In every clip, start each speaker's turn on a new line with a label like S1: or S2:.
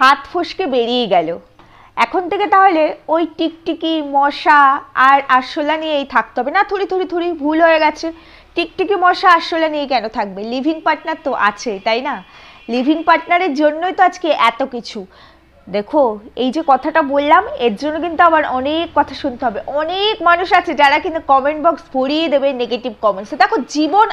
S1: হাত ফসকে বেরিয়ে গেল। এখন থেকে তাহলে ওই টিকটিকি মশা আর আরশোলা নিয়েই থাকতে হবে না? থুড়ি থুড়ি থুড়ি ভুল হয়ে গেছে। টিকটিকি মশা আরশোলা নিয়ে কেন থাকবে? লিভিং পার্টনার তো আছে, তাই না? লিভিং পার্টনারের জন্যই তো আজকে এত কিছু। দেখো, এই যে কথাটা বললাম এর জন্য কিন্তু আবার অনেক কথা শুনতে হবে। অনেক মানুষ আছে যারা কিন্তু কমেন্ট বক্স ভরিয়ে দেবে নেগেটিভ কমেন্টস। দেখো, জীবন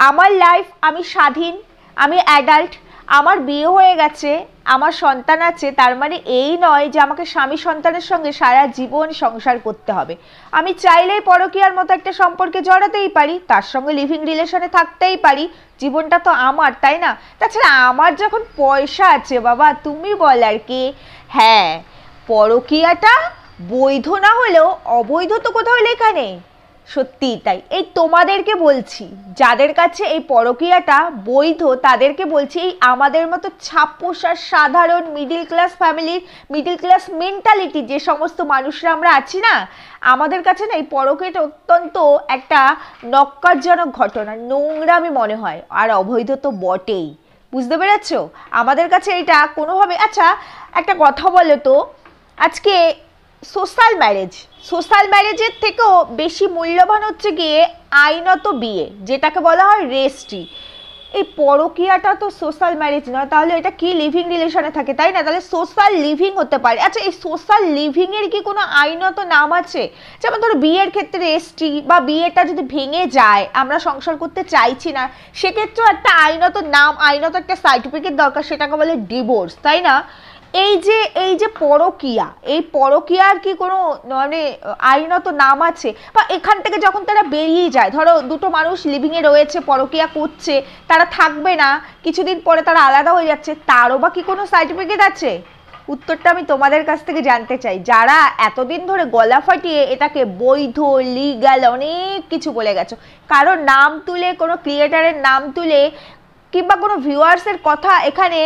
S1: আমার লাইফ, আমি স্বাধীন, আমি অ্যাডাল্ট, আমার বিয়ে হয়ে গেছে, আমার সন্তান আছে, তার মানে এই নয় যে আমাকে স্বামী সন্তানের সঙ্গে সারা জীবন সংসার করতে হবে। আমি চাইলেই পরকীয়ার মতো একটা সম্পর্কে জড়াতেই পারি, তার সঙ্গে লিভিং রিলেশনে থাকতেই পারি। জীবনটা তো আমার, তাই না? তাছাড়া আমার যখন পয়সা আছে বাবা, তুমি বল আর কি। হ্যাঁ, পরকীয়াটা বৈধ না হলেও অবৈধ তো কোথাও লেখা নেই। সত্যিই তাই। এই তোমাদেরকে বলছি, যাদের কাছে এই পরকীয়াটা বৈধ তাদেরকে বলছি, এই আমাদের মতো ছাপোষা সাধারণ মিডিল ক্লাস ফ্যামিলির মিডিল ক্লাস মেন্টালিটি যে সমস্ত মানুষরা আমরা আছি না, আমাদের কাছে না এই পরকীয়াটা অত্যন্ত একটা নক্কারজনক ঘটনা, নোংরামি মনে হয়, আর অবৈধ তো বটেই। বুঝতে পেরেছ? আমাদের কাছে এটা কোনোভাবে, আচ্ছা একটা কথা বলো তো, আজকে সোশ্যাল ম্যারেজের থেকেও বেশি মূল্যবান হচ্ছে গিয়ে আইনত বিয়ে, যেটাকে বলা হয় রেজিস্ট্রি। এই পরকীয়াটা তো সোশ্যাল ম্যারেজ নয়, তাহলে এটা কি লিভিং রিলেশনে থাকে, তাই না? তাহলে সোশ্যাল লিভিং হতে পারে। আচ্ছা, এই সোশ্যাল লিভিং এর কি কোনো আইনত নাম আছে? যেমন ধরো বিয়ের ক্ষেত্রে রেজিস্ট্রি, বা বিয়েটা যদি ভেঙে যায়, আমরা সংসার করতে চাইছি না, সেক্ষেত্রেও একটা আইনত নাম, আইনত একটা সার্টিফিকেট দরকার, সেটাকে বলে ডিভোর্স, তাই না? এই যে পরকীয়া, এই পরকীয়ার কি কোনো মানে আইনত নাম আছে? বা এখান থেকে যখন তারা বেরিয়ে যায়, ধরো দুটো মানুষ লিভিংয়ে রয়েছে, পরকীয়া করছে, তারা থাকবে না, কিছুদিন পরে তারা আলাদা হয়ে যাচ্ছে, তারও বা কি কোনো সার্টিফিকেট আছে? উত্তরটা আমি তোমাদের কাছ থেকে জানতে চাই, যারা এতদিন ধরে গলা ফাটিয়ে এটাকে বৈধ, লিগ্যাল অনেক কিছু বলে গেছো। কারোর নাম তুলে, কোনো ক্রিয়েটারের নাম তুলে, কিংবা কোনো ভিউয়ার্সের কথা এখানে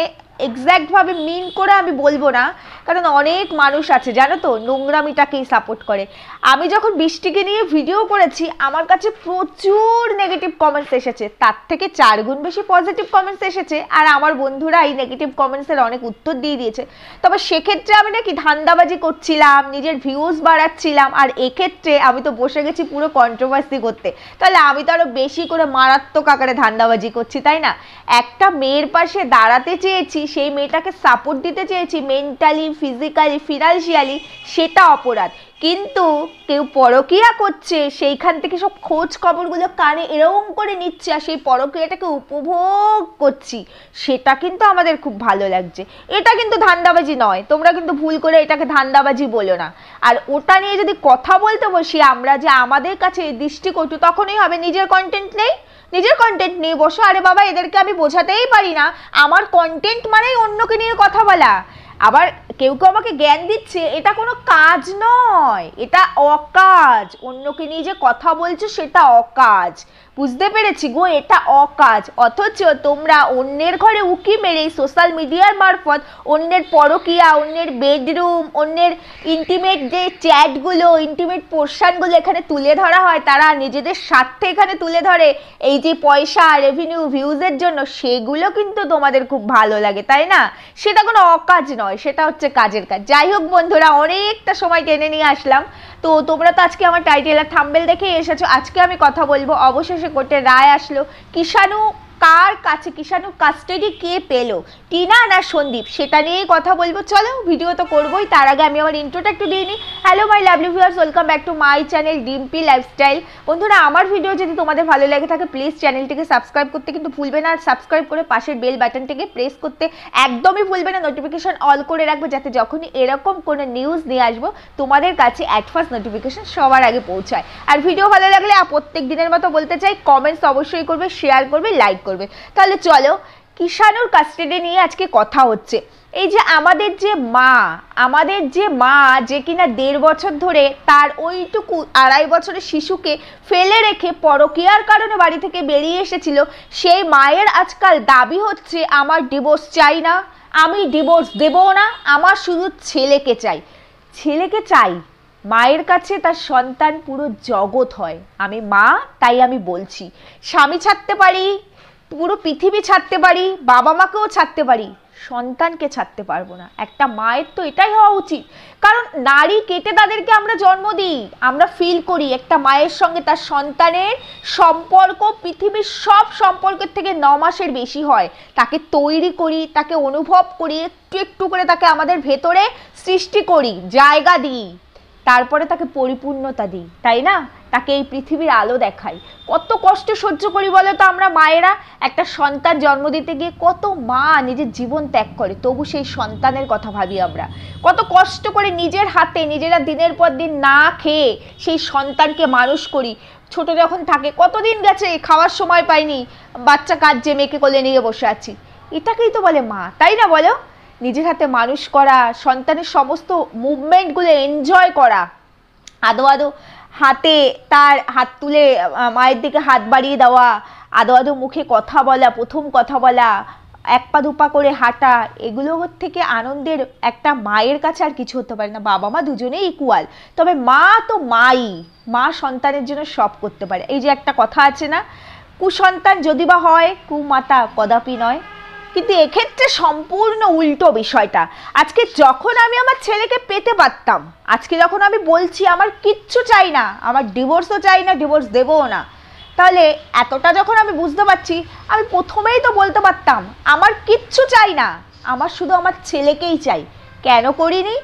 S1: এক্স্যাক্টভাবে মিন করে আমি বলবো না, কারণ অনেক মানুষ আছে জানো তো নোংরামিটাকেই সাপোর্ট করে। আমি যখন বৃষ্টিকে নিয়ে ভিডিও করেছি, আমার কাছে প্রচুর নেগেটিভ কমেন্টস এসেছে, তার থেকে 4 গুণ বেশি পজিটিভ কমেন্টস এসেছে, আর আমার বন্ধুরা এই নেগেটিভ কমেন্টসের অনেক উত্তর দিয়ে দিয়েছে। তবে সেক্ষেত্রে আমি নাকি ধান্দাবাজি করছিলাম, নিজের ভিউজ বাড়াচ্ছিলাম, আর এক্ষেত্রে আমি তো বসে গেছি পুরো কন্ট্রোভার্সি করতে, তাহলে আমি তো আরো বেশি করে মারাত্মক আকারে ধান্দাবাজি করছি, তাই না? একটা মেয়ের পাশে দাঁড়াতে চেয়েছি, সেই মেয়েটাকে সাপোর্ট দিতে চেয়েছি মেন্টালি, ফিজিক্যালি, ফিনান্সিয়ালি, সেটা অপরাধ। কিন্তু কেউ পরকীয়া করছে, সেইখান থেকে সব খোঁজ খবরগুলো কানে এরকম করে নিচ্ছে, আর সেই পরকীয়াটাকে উপভোগ করছি, সেটা কিন্তু আমাদের খুব ভালো লাগছে। এটা কিন্তু ধান্দাবাজি নয়, তোমরা কিন্তু ভুল করে এটাকে ধান্দাবাজি বলো না। আর ওটা নিয়ে যদি কথা বলতে বসি আমরা, যে আমাদের কাছে দৃষ্টিকটু, তখনই হবে নিজের কন্টেন্ট নিয়ে বসো। আরে বাবা, এদেরকে আমি বোঝাতেই পারি না আমার কন্টেন্ট মানেই অন্যকে নিয়ে কথা বলা। আবার কেউ কেউ আমাকে জ্ঞান দিচ্ছে, এটা কোনো কাজ নয়, এটা অকাজ। অন্যকে নিয়ে যে কথা বলছো সেটা অকাজ, বুঝতে পেরেছি গো, এটা অকাজ। অথচ তোমরা অন্যের ঘরে উকি মেরে সোশ্যাল মিডিয়ার মারফত অন্যের পরকীয়া, অন্যের বেডরুম, অন্যের ইন্টিমেট যে চ্যাটগুলো, ইন্টিমেট পোর্শনগুলো এখানে তুলে ধরা হয়, তারা নিজেদের স্বার্থে এখানে তুলে ধরে, এই যে পয়সা, রেভিনিউ, ভিউজের জন্য, সেগুলো কিন্তু তোমাদের খুব ভালো লাগে, তাই না? সেটা কোনো অকাজ নয়, সেটা হচ্ছে কাজের কাজ। যাই হোক বন্ধুরা, অনেকটা সময় টেনে নিয়ে আসলাম। তো তোমরা তো আজকে আমার টাইটেল আর থাম্বনেল দেখেই এসেছো। আজকে আমি কথা বলবো, অবশেষে কোর্টে রায় আসলো, কিষাণু কার কাছে, কিষাণু কাস্টাডি কে পেলো, টিনা না সন্দীপ, সেটা নিয়েই কথা বলবো। চলো, ভিডিও তো করবোই, তার আগে আমি আমার ইন্ট্রোটা একটু দিয়ে নিই। Hello my lovely viewers, welcome back to my channel Dimpi lifestyle. বন্ধুরা, আমার ভিডিও যদি তোমাদের ভালো লেগে থাকে, প্লিজ চ্যানেলটিকে সাবস্ক্রাইব করতে কিন্তু ভুলবে না, আর সাবস্ক্রাইব করে পাশের বেল বাটনটিকে প্রেস করতে একদমই ভুলবে না, নোটিফিকেশন অল করে রাখবে, যাতে যখনই এরকম কোনো নিউজ নিয়ে আসবো তোমাদের কাছে অ্যাট ফার্স্ট নোটিফিকেশন সবার আগে পৌঁছায়। আর ভিডিও ভালো লাগলে প্রত্যেক দিনের মতো বলতে চাই, কমেন্টস অবশ্যই করবে, শেয়ার করবে, লাইক করবে। তাহলে চলো, কিষাণুর কাস্টাডি নিয়ে আজকে কথা হচ্ছে। এই যে আমাদের যে মা যে কিনা 1.5 বছর ধরে তার ওইটুকু 2.5 বছরের শিশুকে ফেলে রেখে পরকীয়ার কারণে বাড়ি থেকে বেরিয়ে এসেছিল, সেই মায়ের আজকাল দাবি হচ্ছে আমার ডিভোর্স চাই না, আমি ডিভোর্স দেবো না, আমার শুধু ছেলেকে চাই। মায়ের কাছে তার সন্তান পুরো জগৎ হয়। আমি মা, তাই আমি বলছি, স্বামী ছাড়তে পারি, পুরো পৃথিবী ছাড়তে পারি, বাবা মাকেও ছাড়তে পারি, সন্তানকে ছাড়তে পারবো না। একটা মায়ের তো এটাই হওয়া উচিত, কারণ নারী কেটে তাদেরকে আমরা জন্ম দিই, আমরা ফিল করি একটা মায়ের সঙ্গে তার সন্তানের সম্পর্ক পৃথিবীর সব সম্পর্কের থেকে 9 মাসের বেশি হয়। তাকে তৈরি করি, তাকে অনুভব করি, একটু একটু করে তাকে আমাদের ভেতরে সৃষ্টি করি, জায়গা দিই, তারপরে তাকে পরিপূর্ণতা দিই, তাই না? তাকে এই পৃথিবীর আলো দেখাই। কত কষ্ট সহ্য করি বলো তো আমরা মায়েরা। একটা সন্তান জন্ম দিতে গিয়ে কত মা নিজের জীবন ত্যাগ করে, তবু সেই সন্তানের কথা ভাবি আমরা। কত কষ্ট করে নিজের হাতে নিজেরা দিনের পর দিন না খেয়ে সেই সন্তানকে মানুষ করি। ছোট যখন থাকে, কতদিন গেছে খাওয়ার সময় পাইনি, বাচ্চা কাঁদছে, মেয়েকে কোলে নিয়ে বসে আছি, এটাকেই তো বলে মা, তাই না বলো? নিজের হাতে মানুষ করা, সন্তানের সমস্ত মুভমেন্টগুলো এনজয় করা, আদো আদো হাতে তার হাত তুলে মায়ের দিকে হাত বাড়িয়ে দেওয়া, আদো আদো মুখে কথা বলা, প্রথম কথা বলা, এক পা দুপা করে হাঁটা, এগুলো থেকে আনন্দের একটা মায়ের কাছে আর কিছু হতে পারে না। বাবা মা দুজনেই ইকুয়াল, তবে মা তো মাই, মা সন্তানের জন্য সব করতে পারে। এই যে একটা কথা আছে না, কুসন্তান যদি বা হয় কুমাতা কদাপি নয়, কিন্তু এক্ষেত্রে সম্পূর্ণ উল্টো বিষয়টা। আজকে যখন আমি আমার ছেলেকে পেতে পারতাম, আজকে যখন আমি বলছি আমার কিচ্ছু চাই না, আমার ডিভোর্সও চাই না, ডিভোর্স দেবও না, তাহলে এতটা যখন আমি বুঝতে পারছি, আমি প্রথমেই তো বলতে পারতাম আমার কিচ্ছু চাই না, আমার শুধু আমার ছেলেকেই চাই। কেন করিনি?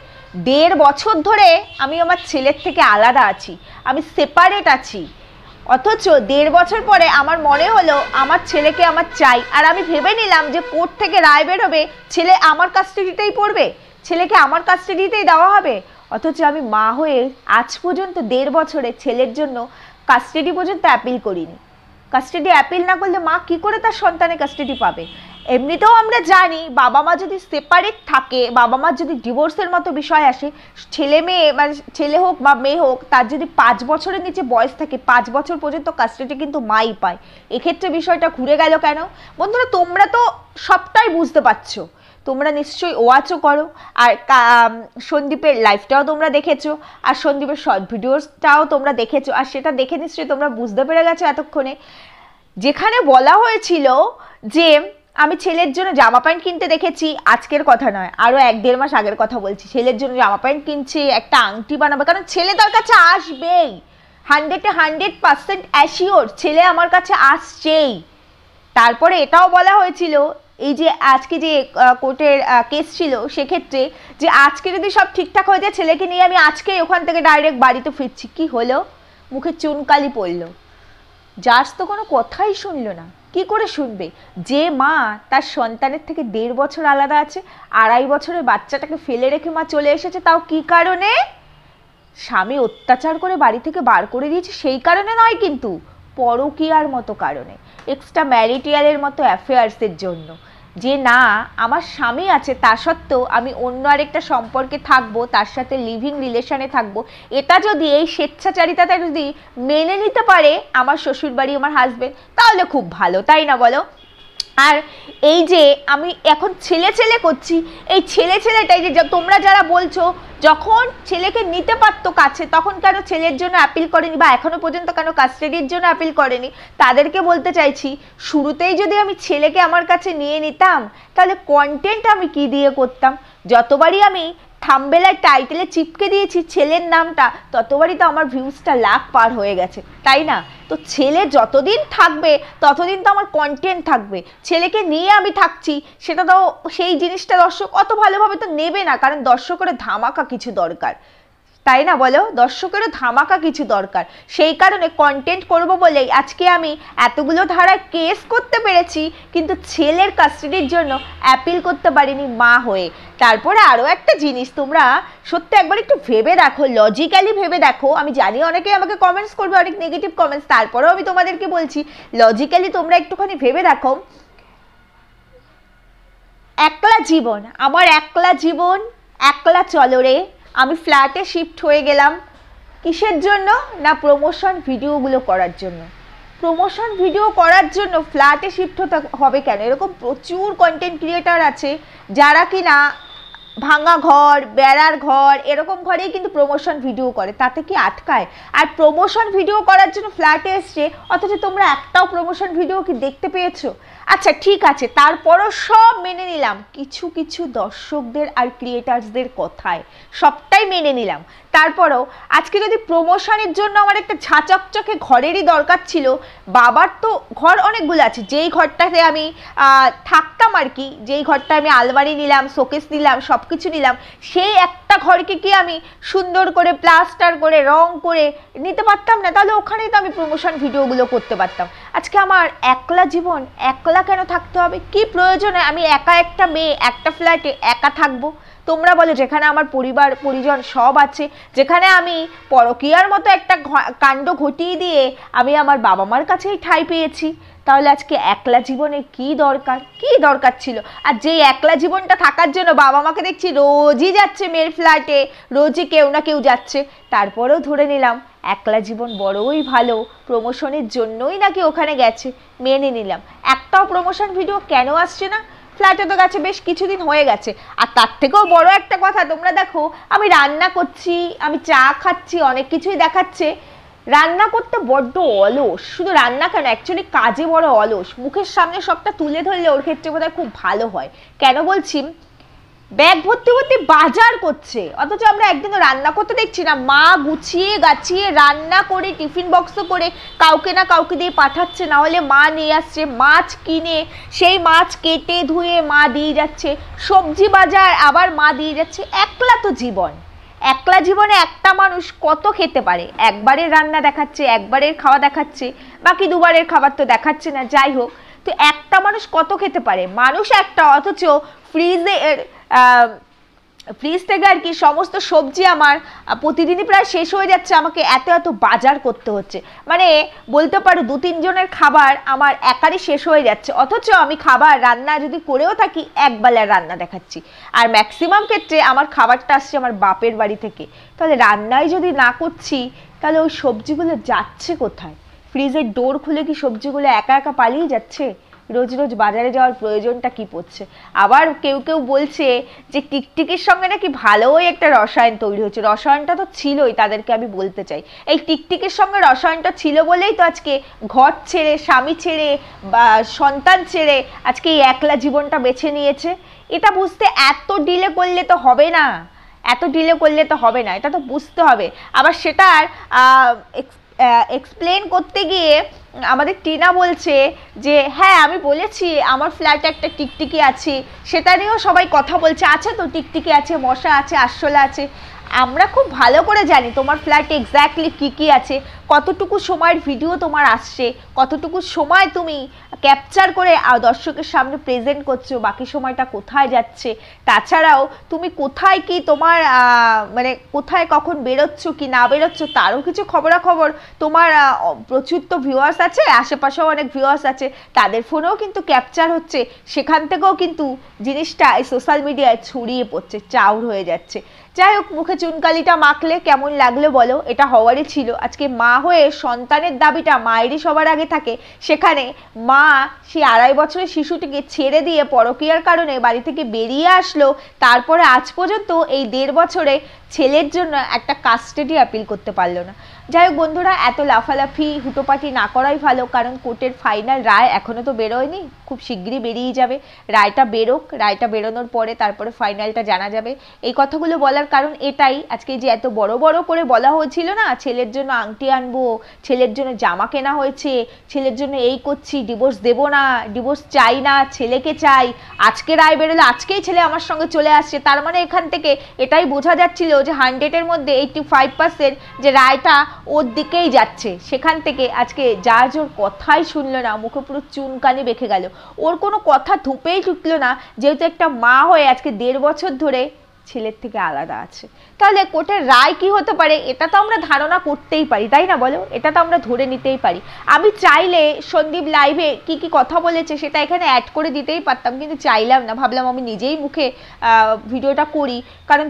S1: 1.5 বছর ধরে আমি আমার ছেলের থেকে আলাদা আছি, আমি সেপারেট আছি, অথচ 1.5 বছর পরে আমার মনে হলো আমার ছেলেকে আমার চাই। আর আমি ভেবে নিলাম যে কোর্ট থেকে রায় বেরোবে, ছেলে আমার কাস্টাডিতেই পড়বে, ছেলেকে আমার কাস্টাডিতেই দেওয়া হবে। অথচ আমি মা হয়ে আজ পর্যন্ত 1.5 বছরে ছেলের জন্য কাস্টাডি পর্যন্ত অ্যাপিল করিনি। কাস্টাডি অ্যাপিল না করলে মা কি করে তার সন্তানের কাস্টাডি পাবে? এমনিতেও আমরা জানি বাবা মা যদি সেপারেট থাকে, বাবা মার যদি ডিভোর্সের মতো বিষয় আসে, ছেলে মেয়ে মানে ছেলে হোক বা মেয়ে হোক, তার যদি 5 বছরের নিচে বয়স থাকে, 5 বছর পর্যন্ত কাস্টাডি কিন্তু মাই পায়। এক্ষেত্রে বিষয়টা ঘুরে গেল কেন? বন্ধুরা, তোমরা তো সবটাই বুঝতে পারছো, তোমরা নিশ্চয়ই ওয়াচও করো, আর সন্দীপের লাইভটাও তোমরা দেখেছো, আর সন্দীপের শর্ট ভিডিওসটাও তোমরা দেখেছো, আর সেটা দেখে নিশ্চয়ই তোমরা বুঝতে পেরে গেছো এতক্ষণে, যেখানে বলা হয়েছিল যে আমি ছেলের জন্য জামা প্যান্ট কিনতে দেখেছি, আজকের কথা নয়, আরও 1-1.5 মাস আগের কথা বলছি, ছেলের জন্য জামা প্যান্ট কিনছে, একটা আংটি বানাবে, কারণ ছেলে তার কাছে আসবেই, 100% অ্যাসিওর ছেলে আমার কাছে আসছেই। তারপরে এটাও বলা হয়েছিল, এই যে আজকে যে কোর্টের কেস ছিল সেক্ষেত্রে, যে আজকে যদি সব ঠিকঠাক হয়ে যায় ছেলেকে নিয়ে আমি আজকেই ওখান থেকে ডাইরেক্ট বাড়িতে ফিরছি। কি হলো? মুখে চুনকালি পড়লো, জাজ তো কোনো কথাই শুনলো না। কি করে শুনবে? যে মা তার সন্তানের থেকে 1.5 বছর আলাদা আছে, 2.5 বছরের বাচ্চাটাকে ফেলে রেখে মা চলে এসেছে, তাও কি কারণে? স্বামী অত্যাচার করে বাড়ি থেকে বার করে দিয়েছে সেই কারণে নয়, কিন্তু পরকীয়ার মতো কারণে, এক্সট্রা ম্যারিটালের মতো অ্যাফেয়ার্সের জন্য। যে না, আমার স্বামী আছে তা সত্ত্বেও আমি অন্য আরেকটা সম্পর্কে থাকবো, তার সাথে লিভিং রিলেশনে থাকবো, এটা যদি এই স্বেচ্ছাচারিতাটা যদি মেনে নিতে পারে আমার শ্বশুরবাড়ি, আমার হাজবেন্ড, তাহলে খুব ভালো, তাই না বলো? আর এই যে আমি এখন ছেলে ছেলে করছি, এই ছেলে ছেলেটাই যে তোমরা যারা বলছো যখন ছেলেকে নিতে পারতো কাছে তখন কেন ছেলের জন্য অ্যাপিল করেনি, বা এখনো পর্যন্ত কেন কাস্টাডির জন্য অ্যাপিল করেনি, তাদেরকে বলতে চাইছি, শুরুতেই যদি আমি ছেলেকে আমার কাছে নিয়ে নিতাম, তাহলে কন্টেন্ট আমি কি দিয়ে করতাম? যতবারই আমি থাম্বনেল আর টাইটেলে চিপকে দিয়েছি ছেলের নামটা, ততবারই তো আমার ভিউজটা লাখ পার হয়ে গেছে, তাই না? তো ছেলে যতদিন থাকবে ততদিন তো আমার কন্টেন্ট থাকবে। ছেলেকে নিয়ে আমি থাকছি, সেটা তো সেই জিনিসটা দর্শক অত ভালোভাবে তো নেবে না, কারণ দর্শকের ধামাকা কিছু দরকার, তাই না বলো? দর্শকেরও ধামাকা কিছু দরকার, সেই কারণে কন্টেন্ট করব বলেই আজকে আমি এতগুলো ধারায় কেস করতে পেরেছি, কিন্তু ছেলের কাস্টাডির জন্য অ্যাপিল করতে পারিনি মা হয়ে। তারপরে আরও একটা জিনিস, তোমরা সত্যি একবার একটু ভেবে দেখো, লজিক্যালি ভেবে দেখো। আমি জানি অনেকেই আমাকে কমেন্টস করবে, অনেক নেগেটিভ কমেন্টস, তারপরেও আমি তোমাদেরকে বলছি লজিক্যালি তোমরা একটুখানি ভেবে দেখো। একলা জীবন, আমার একলা জীবন, একলা চলো রে। আমি ফ্ল্যাটে শিফট হয়ে গেলাম কিসের জন্য? না প্রমোশন ভিডিওগুলো করার জন্য। প্রমোশন ভিডিও করার জন্য ফ্ল্যাটে শিফট হতে হবে কেন? এরকম প্রচুর কন্টেন্ট ক্রিয়েটার আছে যারা কি না ভাঙা ঘর, বেড়ার ঘর, এরকম ঘরেই কিন্তু প্রমোশন ভিডিও করে, তাতে কি আটকায়? আর প্রমোশন ভিডিও করার জন্য ফ্ল্যাটে এসছে, অথচ তোমরা একটাও প্রমোশন ভিডিও কি দেখতে পেয়েছো? আচ্ছা ঠিক আছে, তারপরও সব মেনে নিলাম কিছু কিছু দর্শকদের আর ক্রিয়েটার্সদের কথায়, সবটাই মেনে নিলাম। তারপরেও আজকে যদি প্রমোশনের জন্য আমার একটা ঝাঁচকচকে ঘরেরই দরকার ছিল, বাবার তো ঘর অনেকগুলো আছে, যেই ঘরটাতে আমি থাকতাম আর কি, যেই ঘরটা আমি আলমারি নিলাম, শোকেস নিলাম, সব কিছু নিলাম, সেই একটা ঘরকে কি আমি সুন্দর করে প্লাস্টার করে রং করে নিতে পারতাম না? তাহলে ওখানেই তো আমি প্রমোশন ভিডিওগুলো করতে পারতাম। আজকে আমার একলা জীবন, একলা কেন থাকতে হবে? কি প্রয়োজনে আমি একা একটা মেয়ে একটা ফ্ল্যাটে একা থাকবো? তোমরা বলো, যেখানে আমার পরিবার পরিজন সব আছে, যেখানে আমি পরকীয়ার মতো একটা কাণ্ড ঘটিয়ে দিয়ে আমি আমার বাবা মার কাছেই ঠাঁই পেয়েছি, তাহলে আজকে একলা জীবনে কি দরকার ছিল? আর যেই একলা জীবনটা থাকার জন্য বাবা মাকে দেখছি রোজই যাচ্ছে মেয়ের ফ্ল্যাটে, রোজই কেউ না কেউ যাচ্ছে, তারপরেও ধরে নিলাম একলা জীবন বড়ই ভালো, প্রমোশনের জন্যই নাকি ওখানে গেছে, মেনে নিলাম। একটাও প্রমোশন ভিডিও কেন আসছে না? ফ্ল্যাটে তো গেছে বেশ কিছুদিন হয়ে গেছে। আর তার থেকেও বড় একটা কথা, তোমরা দেখো আমি রান্না করছি, আমি চা খাচ্ছি, অনেক কিছুই দেখাচ্ছে, রান্না করতে বড্ড অলস। শুধু রান্না কেন, অ্যাকচুয়ালি কাজে বড় অলস। মুখের সামনে সবটা তুলে ধরলে ওর ক্ষেত্রে বোধহয় খুব ভালো হয়। কেন বলছি, ব্যাগ ভর্তি ভর্তি বাজার করছে, অথচ আমরা একদিনও রান্না করতে দেখছি না। মা গুছিয়ে গাছিয়ে রান্না করে টিফিন বক্স করে কাউকে না কাউকে দিয়ে পাঠাচ্ছে, না হলে মা নিয়ে আসছে, মাছ কিনে সেই মাছ কেটে ধুয়ে মা দিয়ে যাচ্ছে, সবজি বাজার আবার মা দিয়ে যাচ্ছে। একলা তো জীবন, একলা জীবনে একটা মানুষ কত খেতে পারে? একবারের রান্না দেখাচ্ছে, একবারের খাওয়া দেখাচ্ছে, বাকি দুবারের খাবার তো দেখাচ্ছে না। যাই হোক, তো একটা মানুষ কত খেতে পারে? মানুষ একটা, অথচ ফ্রিজ থেকে আর কি সমস্ত সবজি আমার প্রতিদিনই প্রায় শেষ হয়ে যাচ্ছে, আমাকে এত এত বাজার করতে হচ্ছে। মানে বলতে পারো 2-3 জনের খাবার আমার একারই শেষ হয়ে যাচ্ছে, অথচ আমি খাবার রান্না যদি করেও থাকি একবেলার রান্না দেখাচ্ছি। আর ম্যাক্সিমাম ক্ষেত্রে আমার খাবারটা আসছে আমার বাপের বাড়ি থেকে। তাহলে রান্নাই যদি না করছি, তাহলে ওই সবজিগুলো যাচ্ছে কোথায়? ফ্রিজের ডোর খুলে কি সবজিগুলো একা একা পালিয়ে যাচ্ছে? রোজ রোজ বাজারে যাওয়ার প্রয়োজনটা কি পড়ছে? আবার কেউ কেউ বলছে যে টিকটিকির সঙ্গে নাকি ভালোই একটা রসায়ন তৈরি হচ্ছে। রসায়নটা তো ছিলই, তাদেরকে আমি বলতে চাই, এই টিকটিকির সঙ্গে রসায়নটা ছিল বলেই তো আজকে ঘর ছেড়ে, স্বামী ছেড়ে বা সন্তান ছেড়ে আজকে এই একলা জীবনটা বেছে নিয়েছে। এটা বুঝতে এত ডিলে করলে তো হবে না, এটা তো বুঝতে হবে। আবার সেটার এক্সপ্লেন করতে গিয়ে আমাদের টিনা বলছে যে হ্যাঁ আমি বলেছি আমার ফ্ল্যাটে একটা টিকটিকি আছে, সেটা নিয়েও সবাই কথা বলছে। আছে তো, টিকটিকি আছে, মশা আছে, আরশোলা আছে। আমরা খুব ভালো করে জানি তোমার ফ্ল্যাটে এক্স্যাক্টলি কী কী আছে, কতটুকু সময়ের ভিডিও তোমার আসছে, কতটুকু সময় তুমি ক্যাপচার করে দর্শকের সামনে প্রেজেন্ট করছো, বাকি সময়টা কোথায় যাচ্ছে। তাছাড়াও তুমি কোথায় কি তোমার মানে কোথায় কখন বেরোচ্ছ কি না বেরোচ্ছ তারও কিছু খবরাখবর তোমার প্রচুর তো ভিউয়ার্স আছে, আশেপাশেও অনেক ভিউয়ার্স আছে, তাদের ফোনেও কিন্তু ক্যাপচার হচ্ছে, সেখান থেকেও কিন্তু জিনিসটা এই সোশ্যাল মিডিয়ায় ছড়িয়ে পড়ছে, চাউর হয়ে যাচ্ছে। যাই হোক, মুখে চুনকালিটা মাখলে কেমন লাগলো বলো? এটা হওয়ারই ছিল। আজকে মা হয়ে সন্তানের দাবিটা মায়েরই সবার আগে থাকে, সেখানে মা সেই 2.5 বছরের শিশুটিকে ছেড়ে দিয়ে পরকীয়ার কারণে বাড়ি থেকে বেরিয়ে আসলো, তারপরে আজ পর্যন্ত এই 1.5 বছরে ছেলের জন্য একটা কাস্টাডি আপিল করতে পারলো না। যাই হোক বন্ধুরা, এত লাফালাফি হুটোপাটি না করাই ভালো, কারণ কোর্টের ফাইনাল রায় এখনো তো বেরোয়নি, খুব শিগগিরই বেরিয়ে যাবে। রায়টা বেরোক, রায়টা বেরোনোর পরে তারপরে ফাইনালটা জানা যাবে। এই কথাগুলো বলার কারণ এটাই, আজকে যে এত বড় বড় করে বলা হয়েছিল না, ছেলের জন্য আংটি আনবো, ছেলের জন্য জামা কেনা হয়েছে, ছেলের জন্য এই করছি, ডিভোর্স দেবো না, ডিভোর্স চাই না, ছেলেকে চাই, আজকে রায় বেরোলে আজকেই ছেলে আমার সঙ্গে চলে আসছে, তার মানে এখান থেকে এটাই বোঝা যাচ্ছিল যে 100-এর মধ্যে 85% যে রায়টা ওর দিকেই যাচ্ছে। সেখান থেকে আজকে যার জোর কথাই শুনলো না, মুখে পুরো চুনকানি বেঁকে গেল, ওর কোনো কথা ধুপেই টুটলো না, যেহেতু একটা মা হয়ে আজকে 1.5 বছর ধরে ছেলের থেকে আলাদা আছে। তাহলে কোর্টের রায় কি হতে পারে এটা তো আমরা ধারণা করতেই পারি, তাই না বলো? এটা তো আমরা ধরে নিতেই পারি। আমি চাইলে সন্দীপ লাইভে কি কি কথা বলেছে সেটা এখানে অ্যাড করে দিতেই পারতাম, কিন্তু চাইলাম না, ভাবলাম আমি নিজেই মুখে ভিডিওটা করি, কারণ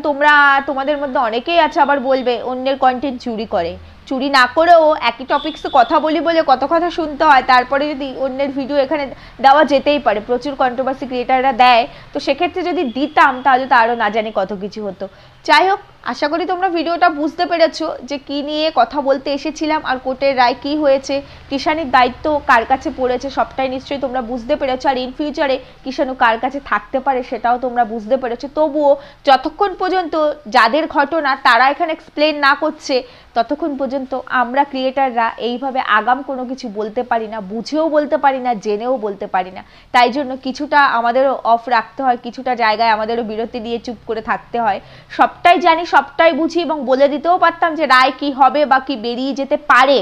S1: তোমাদের মধ্যে অনেকেই আছে আবার বলবে অন্যের কন্টেন্ট চুরি করে। চুরি না করেও একই টপিক্সে কথা বলি বলে কত কথা শুনতে হয়, তারপরে যদি অন্যের ভিডিও এখানে দেওয়া যেতেই পারে, প্রচুর কন্ট্রোভার্সি ক্রিয়েটাররা দেয়, তো সেক্ষেত্রে যদি দিতাম তাহলে তো আরও না জানি কত কিছু হতো। যাই হোক, আশা করি তোমরা ভিডিওটা বুঝতে পেরেছো যে কি নিয়ে কথা বলতে এসেছিলাম আর কোর্টের রায় কি হয়েছে, কিষাণীর দায়িত্ব কার কাছে পড়েছে, সবটাই নিশ্চয়ই তোমরা বুঝতে পেরেছো। আর ইন ফিউচারে কিষাণু কার কাছে থাকতে পারে সেটাও তোমরা বুঝতে পেরেছো। তবুও যতক্ষণ পর্যন্ত যাদের ঘটনা তারা এখানে এক্সপ্লেন না করছে, ততক্ষণ পর্যন্ত আমরা ক্রিয়েটাররা এইভাবে আগাম কোনো কিছু বলতে পারি না, বুঝেও বলতে পারি না, জেনেও বলতে পারি না। তাই জন্য কিছুটা আমাদেরও অফ রাখতে হয়, কিছুটা জায়গায় আমাদেরও বিরতি দিয়ে চুপ করে থাকতে হয়। সবটাই জানি, সবটাই বুঝি এবং বলে দিতেও পারতাম যে রায় কি হবে বা কি বেরিয়ে যেতে পারে,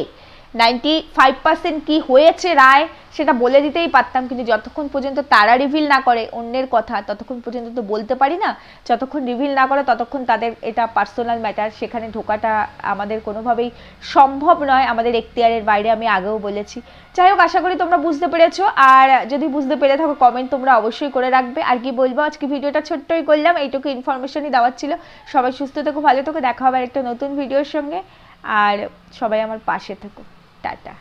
S1: 95% কি হয়েছে রায় সেটা বলে দিতেই পারতাম, কিন্তু যতক্ষণ পর্যন্ত তারা রিভিল না করে অন্যের কথা, ততক্ষণ পর্যন্ত তো বলতে পারি না। যতক্ষণ রিভিল না করে ততক্ষণ তাদের এটা পার্সোনাল ম্যাটার, সেখানে ঢোকাটা আমাদের কোনোভাবেই সম্ভব নয়, আমাদের এখতিয়ারের বাইরে, আমি আগেও বলেছি। যাই হোক, আশা করি তোমরা বুঝতে পেরেছো। আর যদি বুঝতে পেরে থাকো কমেন্ট তোমরা অবশ্যই করে রাখবে। আর কি বলবো, আজকে ভিডিওটা ছোট্টই করলাম, এইটুকু ইনফরমেশনই দেওয়ার ছিল। সবাই সুস্থ থেকো, ভালো থেকো, দেখা হবে একটা নতুন ভিডিওর সঙ্গে। আর সবাই আমার পাশে থেকো। টাটা।